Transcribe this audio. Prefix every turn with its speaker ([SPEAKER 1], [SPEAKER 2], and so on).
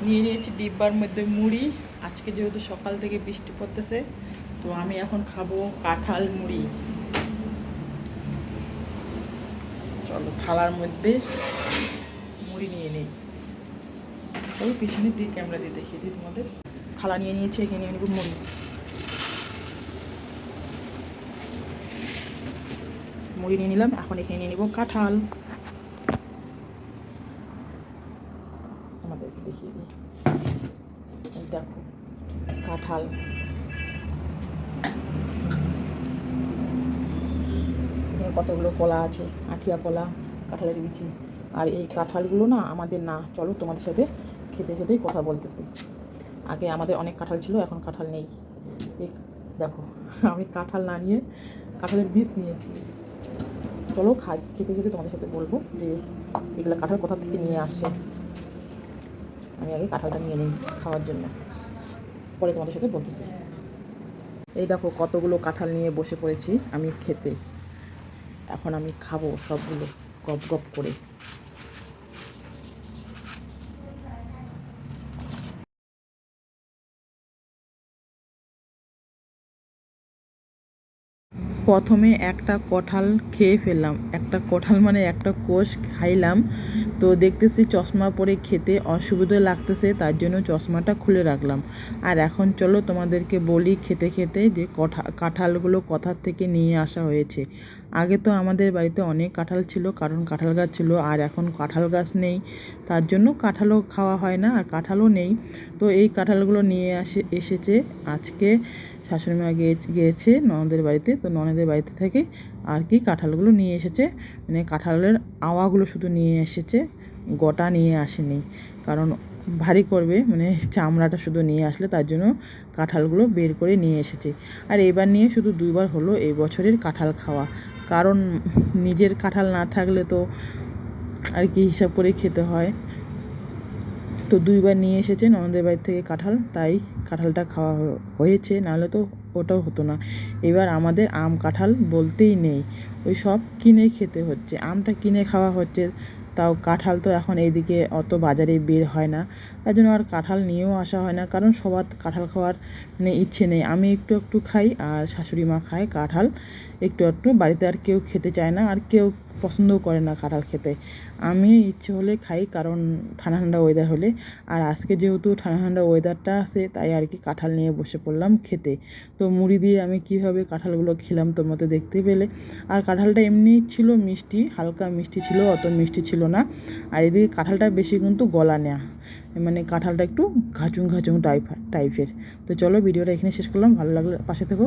[SPEAKER 1] নিয়ে নিয়েছি ডিব্বার মধ্যে মুড়ি। আজকে যেহেতু সকাল থেকে বৃষ্টি পড়তেছে, তো আমি এখন খাবো কাঁঠাল মুড়ি। চলো থালার মধ্যে মুড়ি নিয়ে নেই। চলো পিছনের দিকে ক্যামেরা দিয়ে দেখিয়ে দিই তোমাদের। থালা নিয়ে নিয়েছি, এখানে নিয়ে নেব মুড়ি। মুড়ি নিয়ে নিলাম, এখন এখানে নিয়ে নেব কাঁঠাল। আমাদেরকে দেখিয়ে দিই, দেখো কাঁঠাল। এখানে কতগুলো কলা আছে, আঠিয়া কলা, কাঁঠালের বিচি। আর এই কাঁঠালগুলো না আমাদের না, চলো তোমাদের সাথে খেতে খেতেই কথা বলতেছি। আগে আমাদের অনেক কাঁঠাল ছিল, এখন কাঁঠাল নেই। এই দেখো, আমি কাঁঠাল না নিয়ে কাঁঠালের বীজ নিয়েছি। চলো খেতে খেতে তোমাদের সাথে বলবো যে এগুলো কাঁঠাল কোথা থেকে নিয়ে আসছে। আমি আগে কাঁঠালটা নিয়ে নিই খাওয়ার জন্য, পরে তোমাদের সাথে বলতেছি। এই দেখো কতগুলো কাঁঠাল নিয়ে বসে পড়েছি আমি খেতে। এখন আমি খাবো সবগুলো গপ গপ করে। প্রথমে একটা কাঁঠাল খেয়ে ফেললাম, একটা কাঁঠাল মানে একটা কোষ খাইলাম। তো দেখতেছি চশমা পরে খেতে অসুবিধা লাগতেছে, তার জন্য চশমাটা খুলে রাখলাম। আর এখন চলো তোমাদেরকে বলি খেতে খেতে যে কাঁঠালগুলো কোথা থেকে নিয়ে আসা হয়েছে। আগে তো আমাদের বাড়িতে অনেক কাঁঠাল ছিল, কারণ কাঁঠাল গাছ ছিল। আর এখন কাঁঠাল গাছ নেই, তার জন্য কাঁঠালও খাওয়া হয় না, আর কাঁঠালও নেই। তো এই কাঁঠালগুলো নিয়ে এসেছে আজকে শাশুড়ি মা গিয়েছে ননদের বাড়িতে। তো ননদের বাড়িতে থেকে আর কি কাঁঠালগুলো নিয়ে এসেছে, মানে কাঁঠালের আওয়াগুলো শুধু নিয়ে এসেছে, গোটা নিয়ে আসেনি। কারণ ভারী করবে, মানে চামড়াটা শুধু নিয়ে আসলে, তার জন্য কাঁঠালগুলো বের করে নিয়ে এসেছে। আর এবার নিয়ে শুধু 2বার হলো এই বছরের কাঁঠাল খাওয়া। কারণ নিজের কাঁঠাল না থাকলে তো আর কি হিসাব করে খেতে হয়। তো 2বার নিয়ে এসেছে ননদের বাড়ি থেকে কাঁঠাল, তাই কাঁঠালটা খাওয়া হয়েছে, নাহলে তো ওটাও হতো না। এবার আমাদের আম কাঁঠাল বলতেই নেই, ওই সব কিনে খেতে হচ্ছে। আমটা কিনে খাওয়া হচ্ছে, তাও কাঁঠাল তো এখন এইদিকে অত বাজারে বের হয় না, তার জন্য আর কাঁঠাল নিয়েও আসা হয় না। কারণ সবার কাঁঠাল খাওয়ার মানে ইচ্ছে নেই। আমি একটু একটু খাই, আর শাশুড়ি মা খায় কাঁঠাল একটু একটু। বাড়িতে আর কেউ খেতে চায় না, আর কেউ পছন্দও করে না কাঁঠাল খেতে। আমি ইচ্ছে হলে খাই, কারণ ঠান্ডা ঠান্ডা ওয়েদার হলে। আর আজকে যেহেতু ঠান্ডা ঠান্ডা ওয়েদারটা আছে, তাই আর কি কাঁঠাল নিয়ে বসে পড়লাম খেতে। তো মুড়ি দিয়ে আমি কীভাবে কাঁঠালগুলো খেলাম তোমরা তো দেখতে পেলে। আর কাঁঠালটা এমনি ছিল মিষ্টি, হালকা মিষ্টি ছিল, অত মিষ্টি ছিল না। আর এদিকে কাঁঠালটা বেশি কিন্তু গলা নেয়া, মানে কাঁঠালটা একটু ঘাচুং ঘাচুং টাইপের। তো চলো ভিডিওটা এখানে শেষ করলাম, ভালো লাগলে পাশে থেকো।